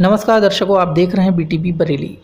नमस्कार दर्शकों, आप देख रहे हैं BTB Bareilly.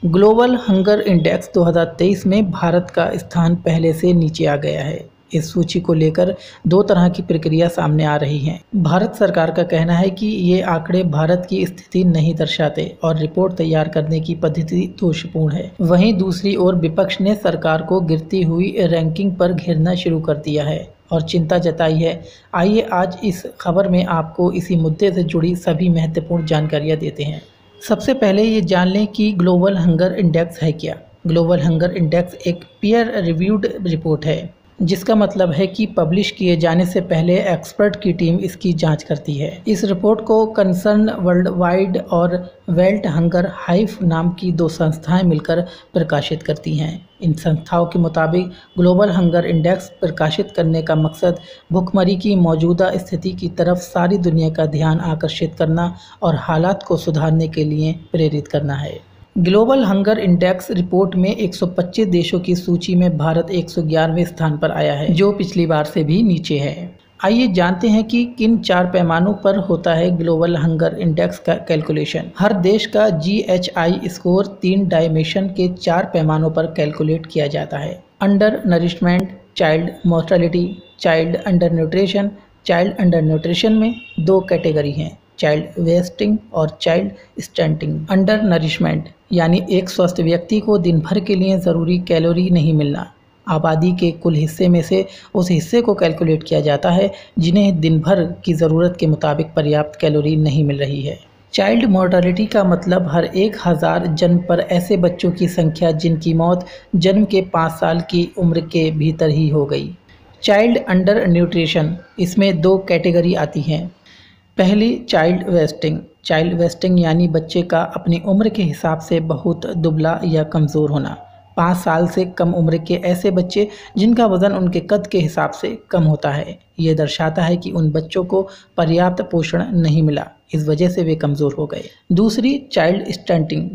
Global hunger index 2023 में भारत का स्थान पहले से नीचे आ गया है। इस सूची को लेकर दो तरह की प्रक्रिया सामने आ रही हैं। भारत सरकार का कहना है कि ये आंकड़े भारत की स्थिति नहीं दर्शाते और रिपोर्ट तैयार करने की पद्धति दोषपूर्ण है। वहीं दूसरी ओर विपक्ष ने सरकार को गिरती हुई रैंकिंग पर घेरना शुरू कर दिया है और चिंता जताई है। आइए आज इस खबर में आपको इसी मुद्दे से जुड़ी सभी महत्वपूर्ण जानकारियां देते हैं। सबसे पहले ये जान लें कि ग्लोबल हंगर इंडेक्स है क्या। ग्लोबल हंगर इंडेक्स एक पीयर रिव्यूड रिपोर्ट है, जिसका मतलब है कि पब्लिश किए जाने से पहले एक्सपर्ट की टीम इसकी जांच करती है। इस रिपोर्ट को कंसर्न वर्ल्ड वाइड और वेल्ट हंगर हाइव नाम की दो संस्थाएं मिलकर प्रकाशित करती हैं। इन संस्थाओं के मुताबिक ग्लोबल हंगर इंडेक्स प्रकाशित करने का मकसद भुखमरी की मौजूदा स्थिति की तरफ सारी दुनिया का ध्यान आकर्षित करना और हालात को सुधारने के लिए प्रेरित करना है। ग्लोबल हंगर इंडेक्स रिपोर्ट में 125 देशों की सूची में भारत 111वें स्थान पर आया है, जो पिछली बार से भी नीचे है। आइए जानते हैं कि किन चार पैमानों पर होता है ग्लोबल हंगर इंडेक्स का कैलकुलेशन। हर देश का GHI स्कोर 3 डायमेंशन के 4 पैमानों पर कैलकुलेट किया जाता है। Under nourishment, child mortality, child under nutrition. Child under nutrition में 2 कैटेगरी हैं, चाइल्ड वेस्टिंग और चाइल्ड स्टंटिंग। अंडर नरिशमेंट यानी एक स्वस्थ व्यक्ति को दिन भर के लिए ज़रूरी कैलोरी नहीं मिलना। आबादी के कुल हिस्से में से उस हिस्से को कैलकुलेट किया जाता है जिन्हें दिन भर की ज़रूरत के मुताबिक पर्याप्त कैलोरी नहीं मिल रही है। चाइल्ड मोर्टेलिटी का मतलब हर 1000 जन्म पर ऐसे बच्चों की संख्या जिनकी मौत जन्म के 5 साल की उम्र के भीतर ही हो गई। चाइल्ड अंडर न्यूट्रिशन, इसमें 2 कैटेगरी आती हैं। पहली चाइल्ड वेस्टिंग। चाइल्ड वेस्टिंग यानी बच्चे का अपनी उम्र के हिसाब से बहुत दुबला या कमज़ोर होना। 5 साल से कम उम्र के ऐसे बच्चे जिनका वज़न उनके कद के हिसाब से कम होता है। ये दर्शाता है कि उन बच्चों को पर्याप्त पोषण नहीं मिला, इस वजह से वे कमज़ोर हो गए। दूसरी चाइल्ड स्टंटिंग।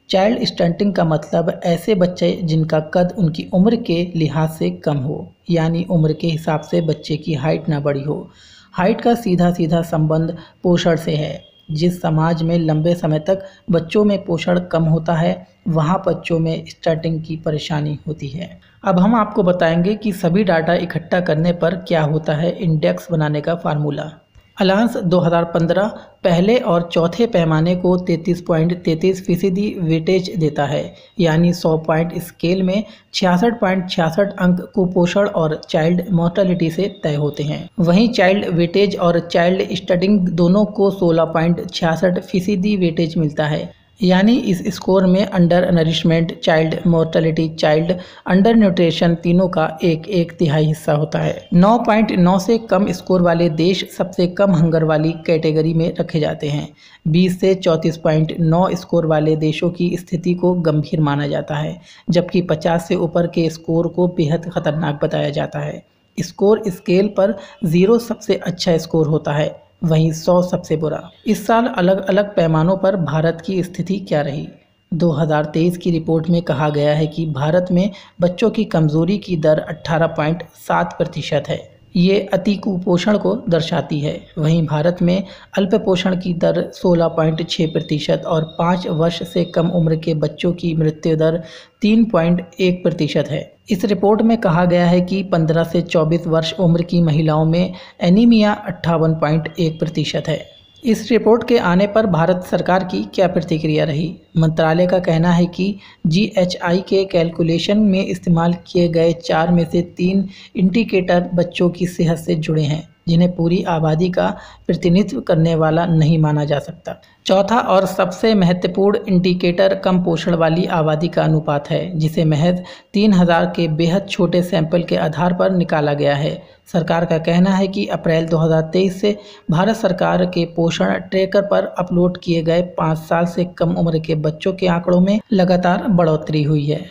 चाइल्ड स्टंटिंग का मतलब ऐसे बच्चे जिनका कद उनकी उम्र के लिहाज से कम हो, यानी उम्र के हिसाब से बच्चे की हाइट ना बढ़ी हो। हाइट का सीधा सीधा संबंध पोषण से है। जिस समाज में लंबे समय तक बच्चों में पोषण कम होता है, वहाँ बच्चों में स्टंटिंग की परेशानी होती है। अब हम आपको बताएंगे कि सभी डाटा इकट्ठा करने पर क्या होता है इंडेक्स बनाने का फार्मूला। अलायंस 2015 पहले और चौथे पैमाने को 33.33% वेटेज देता है, यानी 100 पॉइंट स्केल में 66.66 अंक कुपोषण और चाइल्ड मोर्टेलिटी से तय होते हैं। वहीं चाइल्ड वेटेज और चाइल्ड स्टडिंग दोनों को 16.66% वेटेज मिलता है, यानी इस स्कोर में under nourishment, child mortality, child under nutrition तीनों का 1/1 हिस्सा होता है। 9.9 से कम स्कोर वाले देश सबसे कम हंगर वाली कैटेगरी में रखे जाते हैं। 20 से 34.9 स्कोर वाले देशों की स्थिति को गंभीर माना जाता है, जबकि 50 से ऊपर के स्कोर को बेहद खतरनाक बताया जाता है। स्कोर स्केल पर 0 सबसे अच्छा स्कोर होता है, वहीं 100 सबसे बुरा। इस साल अलग अलग पैमानों पर भारत की स्थिति क्या रही। 2023 की रिपोर्ट में कहा गया है कि भारत में बच्चों की कमजोरी की दर 18.7% है। ये अति कुपोषण को दर्शाती है। वहीं भारत में अल्प पोषण की दर 16.6% और 5 वर्ष से कम उम्र के बच्चों की मृत्यु दर 3.1% है। इस रिपोर्ट में कहा गया है कि 15 से 24 वर्ष उम्र की महिलाओं में एनीमिया 58.1% है। इस रिपोर्ट के आने पर भारत सरकार की क्या प्रतिक्रिया रही। मंत्रालय का कहना है कि GHI के कैलकुलेशन में इस्तेमाल किए गए 4 में से 3 इंडिकेटर बच्चों की सेहत से जुड़े हैं, जिन्हें पूरी आबादी का प्रतिनिधित्व करने वाला नहीं माना जा सकता। चौथा और सबसे महत्वपूर्ण इंडिकेटर कम पोषण वाली आबादी का अनुपात है, जिसे महज 3000 के बेहद छोटे सैंपल के आधार पर निकाला गया है। सरकार का कहना है कि अप्रैल 2023 से भारत सरकार के पोषण ट्रैकर पर अपलोड किए गए 5 साल से कम उम्र के बच्चों के आंकड़ों में लगातार बढ़ोतरी हुई है।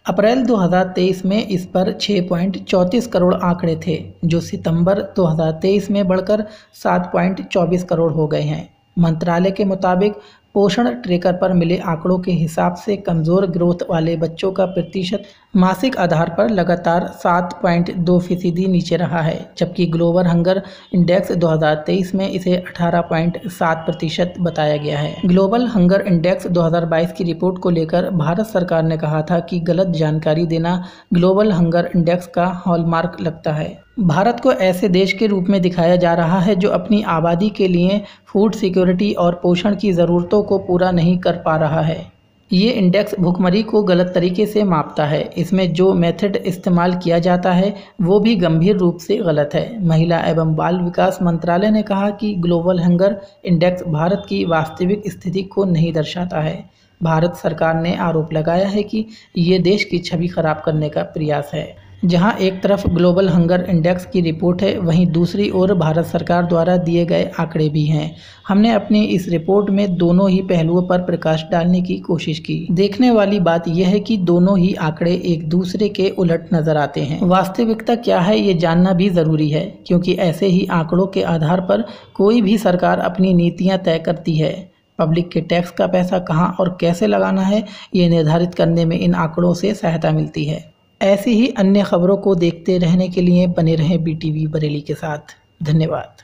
अप्रैल 2023 में इस पर 6.34 करोड़ आंकड़े थे, जो सितंबर 2023 में बढ़कर 7.24 करोड़ हो गए हैं। मंत्रालय के मुताबिक पोषण ट्रैकर पर मिले आंकड़ों के हिसाब से कमज़ोर ग्रोथ वाले बच्चों का प्रतिशत मासिक आधार पर लगातार 7.2% नीचे रहा है, जबकि ग्लोबल हंगर इंडेक्स 2023 में इसे 18.7% बताया गया है। ग्लोबल हंगर इंडेक्स 2022 की रिपोर्ट को लेकर भारत सरकार ने कहा था कि गलत जानकारी देना ग्लोबल हंगर इंडेक्स का हॉलमार्क लगता है। भारत को ऐसे देश के रूप में दिखाया जा रहा है जो अपनी आबादी के लिए फूड सिक्योरिटी और पोषण की ज़रूरतों को पूरा नहीं कर पा रहा है। ये इंडेक्स भुखमरी को गलत तरीके से मापता है। इसमें जो मेथड इस्तेमाल किया जाता है वो भी गंभीर रूप से गलत है। महिला एवं बाल विकास मंत्रालय ने कहा कि ग्लोबल हंगर इंडेक्स भारत की वास्तविक स्थिति को नहीं दर्शाता है। भारत सरकार ने आरोप लगाया है कि ये देश की छवि खराब करने का प्रयास है। जहां एक तरफ ग्लोबल हंगर इंडेक्स की रिपोर्ट है, वहीं दूसरी ओर भारत सरकार द्वारा दिए गए आंकड़े भी हैं। हमने अपनी इस रिपोर्ट में दोनों ही पहलुओं पर प्रकाश डालने की कोशिश की। देखने वाली बात यह है कि दोनों ही आंकड़े एक दूसरे के उलट नजर आते हैं। वास्तविकता क्या है ये जानना भी जरूरी है, क्योंकि ऐसे ही आंकड़ों के आधार पर कोई भी सरकार अपनी नीतियां तय करती है। पब्लिक के टैक्स का पैसा कहां और कैसे लगाना है, ये निर्धारित करने में इन आंकड़ों से सहायता मिलती है। ऐसी ही अन्य खबरों को देखते रहने के लिए बने रहें BTV बरेली के साथ। धन्यवाद।